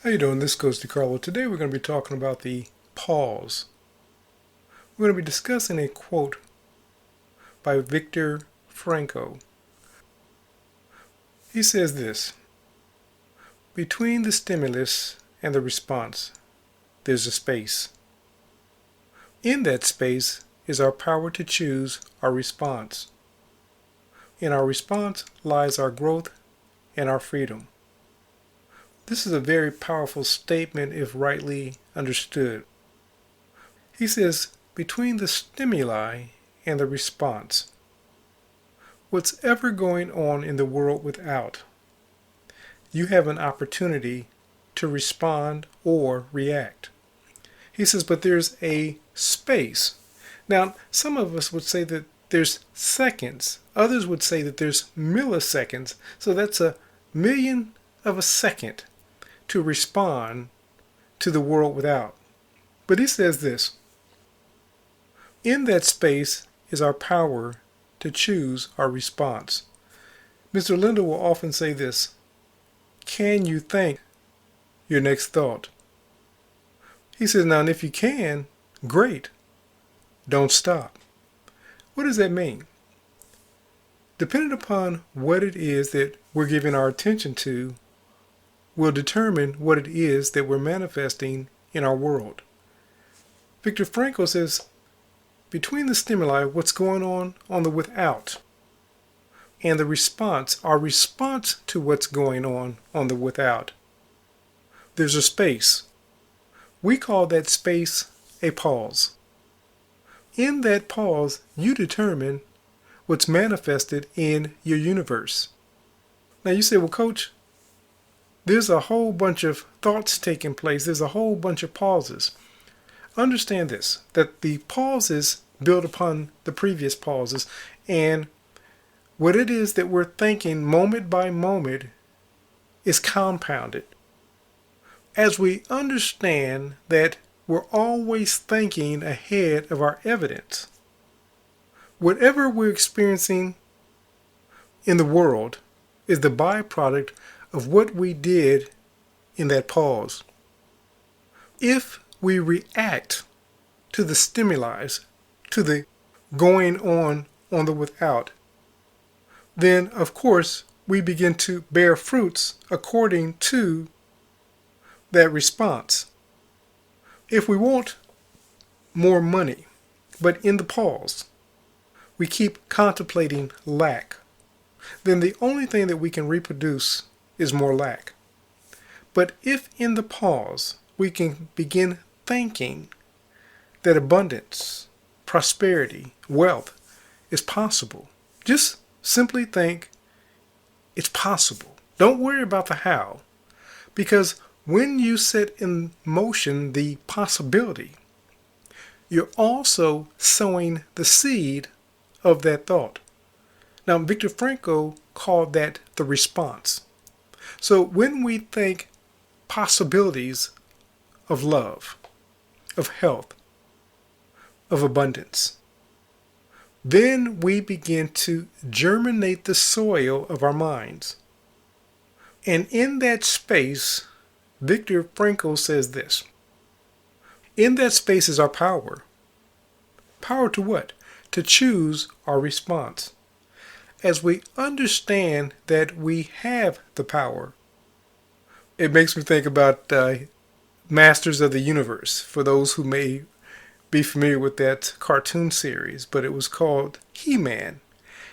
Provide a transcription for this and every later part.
How you doing? This goes DeCarlo. Today we're going to be talking about the pause. We're going to be discussing a quote by Viktor Frankl. He says this: between the stimulus and the response, there's a space. In that space is our power to choose our response. In our response lies our growth and our freedom. This is a very powerful statement if rightly understood. He says, between the stimuli and the response, what's ever going on in the world without, you have an opportunity to respond or react. He says, but there's a space. Now, some of us would say that there's seconds. Others would say that there's milliseconds. So that's a million of a second to respond to the world without. But he says this: in that space is our power to choose our response. Mr. Linder will often say this: can you think your next thought? He says, now, and if you can, great. Don't stop. What does that mean? Depending upon what it is that we're giving our attention to, will determine what it is that we're manifesting in our world. Viktor Frankl says, between the stimuli, what's going on the without, and the response, our response to what's going on the without, there's a space. We call that space a pause. In that pause, you determine what's manifested in your universe. Now you say, well, Coach, there's a whole bunch of thoughts taking place. There's a whole bunch of pauses. Understand this, that the pauses build upon the previous pauses, and what it is that we're thinking moment by moment is compounded. As we understand that we're always thinking ahead of our evidence, whatever we're experiencing in the world is the byproduct of what we did in that pause. If we react to the stimuli, to the going on the without, then of course we begin to bear fruits according to that response. If we want more money, but in the pause we keep contemplating lack, then the only thing that we can reproduce is more lack. But if in the pause we can begin thinking that abundance, prosperity, wealth is possible, just simply think it's possible. Don't worry about the how, because when you set in motion the possibility, you're also sowing the seed of that thought. Now, Viktor Frankl called that the response. So when we think possibilities of love, of health, of abundance, then we begin to germinate the soil of our minds. And in that space, Viktor Frankl says this: in that space is our power. Power to what? To choose our response. As we understand that we have the power, it makes me think about Masters of the Universe, for those who may be familiar with that cartoon series, but it was called He-Man.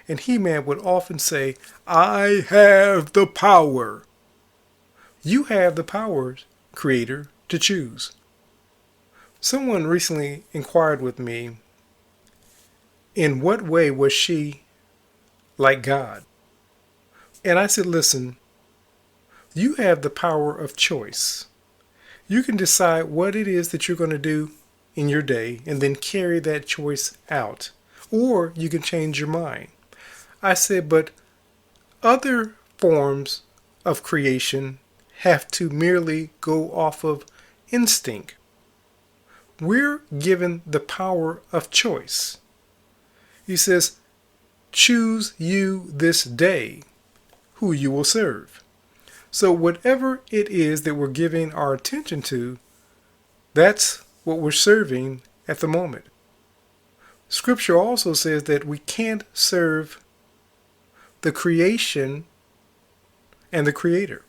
And He-Man would often say, I have the power. You have the power, Creator, to choose. Someone recently inquired with me, in what way was she like God? And I said, listen, you have the power of choice. You can decide what it is that you're going to do in your day and then carry that choice out. Or you can change your mind. I said, but other forms of creation have to merely go off of instinct. We're given the power of choice. He says, choose you this day who you will serve. So whatever it is that we're giving our attention to, that's what we're serving at the moment. Scripture also says that we can't serve the creation and the Creator.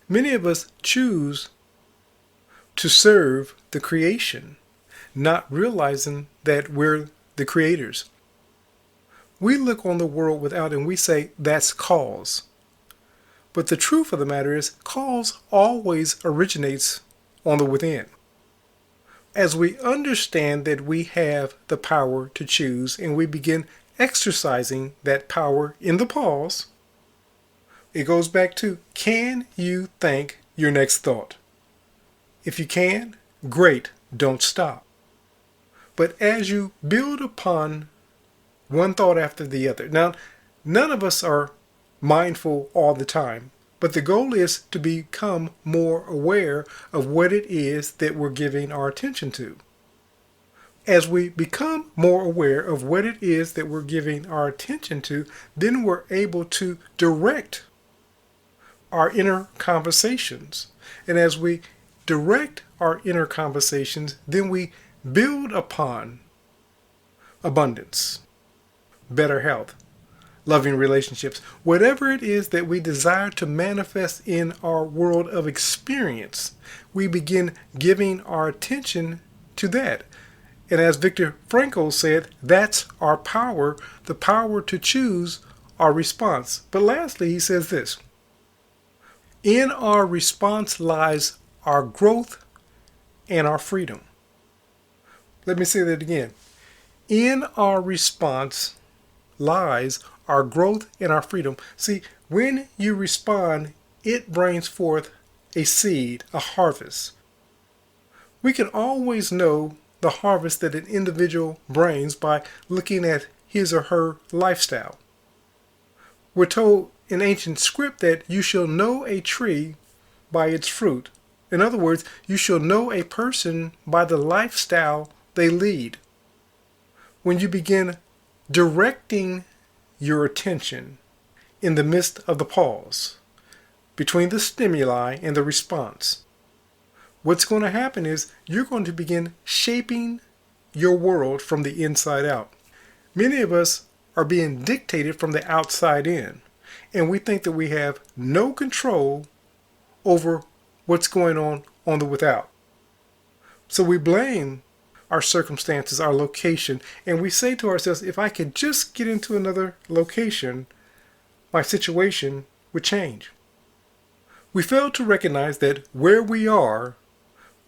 Many of us choose to serve the creation, not realizing that we're the creators. We look on the world without and we say that's cause. But the truth of the matter is, cause always originates on the within. As we understand that we have the power to choose and we begin exercising that power in the pause, it goes back to, can you think your next thought? If you can, great, don't stop. But as you build upon one thought after the other, now none of us are mindful all the time, but the goal is to become more aware of what it is that we're giving our attention to. As we become more aware of what it is that we're giving our attention to, then we're able to direct our inner conversations. And as we direct our inner conversations, then we build upon abundance, better health, loving relationships, whatever it is that we desire to manifest in our world of experience, we begin giving our attention to that. And as Viktor Frankl said, that's our power, the power to choose our response. But lastly, he says this: in our response lies our growth and our freedom. Let me say that again. In our response lies our growth and our freedom. See, when you respond, it brings forth a seed, a harvest. We can always know the harvest that an individual brings by looking at his or her lifestyle. We're told in ancient script that you shall know a tree by its fruit. In other words, you shall know a person by the lifestyle they lead. When you begin directing your attention in the midst of the pause, between the stimuli and the response, what's going to happen is you're going to begin shaping your world from the inside out. Many of us are being dictated from the outside in, and we think that we have no control over what's going on the without. So we blame our circumstances, our location, and we say to ourselves, if I could just get into another location, my situation would change. We fail to recognize that where we are,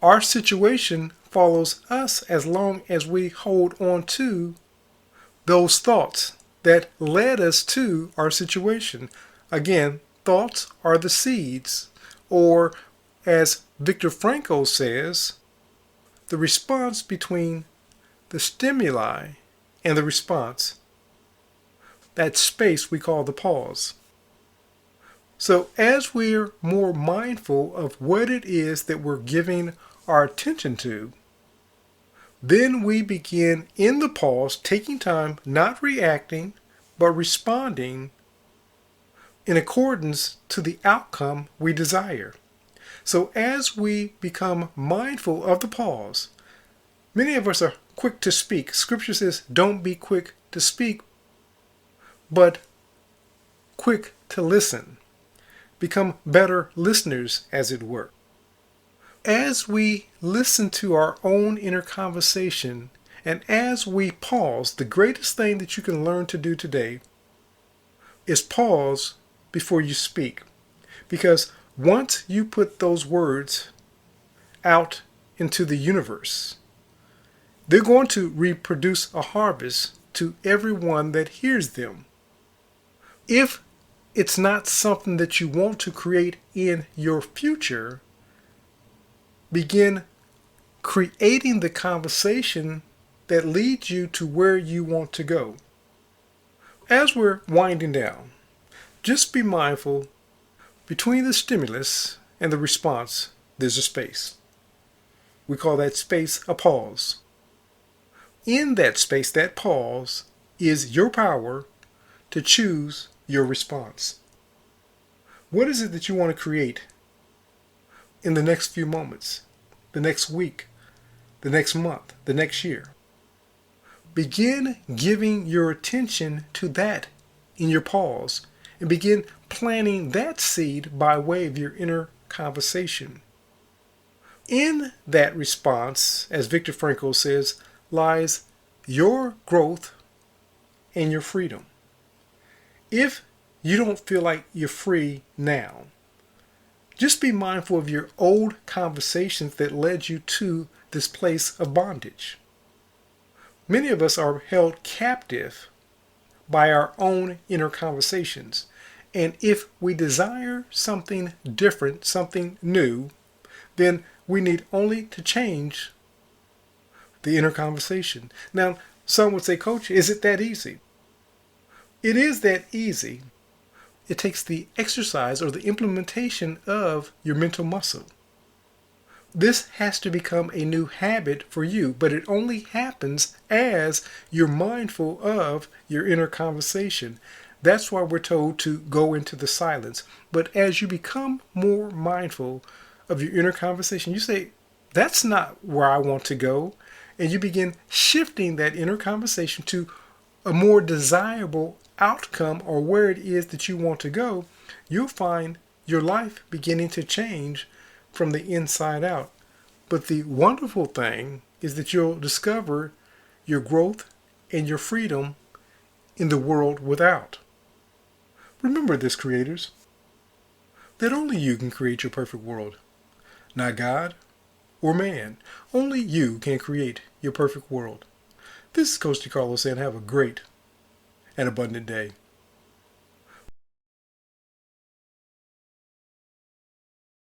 our situation follows us as long as we hold on to those thoughts that led us to our situation. Again, thoughts are the seeds, or as Viktor Frankl says, the response between the stimuli and the response. That space we call the pause. So as we're more mindful of what it is that we're giving our attention to, then we begin in the pause, taking time, not reacting, but responding in accordance to the outcome we desire. So as we become mindful of the pause, many of us are quick to speak. Scripture says, don't be quick to speak, but quick to listen. Become better listeners, as it were. As we listen to our own inner conversation, and as we pause, the greatest thing that you can learn to do today is pause before you speak. Because once you put those words out into the universe, they're going to reproduce a harvest to everyone that hears them. If it's not something that you want to create in your future, begin creating the conversation that leads you to where you want to go. As we're winding down, just be mindful between the stimulus and the response, there's a space. We call that space a pause. In that space, that pause, is your power to choose your response. What is it that you want to create in the next few moments, the next week, the next month, the next year? Begin giving your attention to that in your pause and begin planting that seed by way of your inner conversation. In that response, as Viktor Frankl says, lies your growth and your freedom. If you don't feel like you're free now, just be mindful of your old conversations that led you to this place of bondage. Many of us are held captive by our own inner conversations. And if we desire something different, something new, then we need only to change the inner conversation. Now, some would say, Coach, is it that easy? It is that easy. It takes the exercise or the implementation of your mental muscle. This has to become a new habit for you, but it only happens as you're mindful of your inner conversation. That's why we're told to go into the silence. But as you become more mindful of your inner conversation, you say, that's not where I want to go. And you begin shifting that inner conversation to a more desirable outcome or where it is that you want to go. You'll find your life beginning to change from the inside out. But the wonderful thing is that you'll discover your growth and your freedom in the world without. Remember this, creators, that only you can create your perfect world. Not God or man. Only you can create your perfect world. This is Coach DeCarlo saying have a great and abundant day.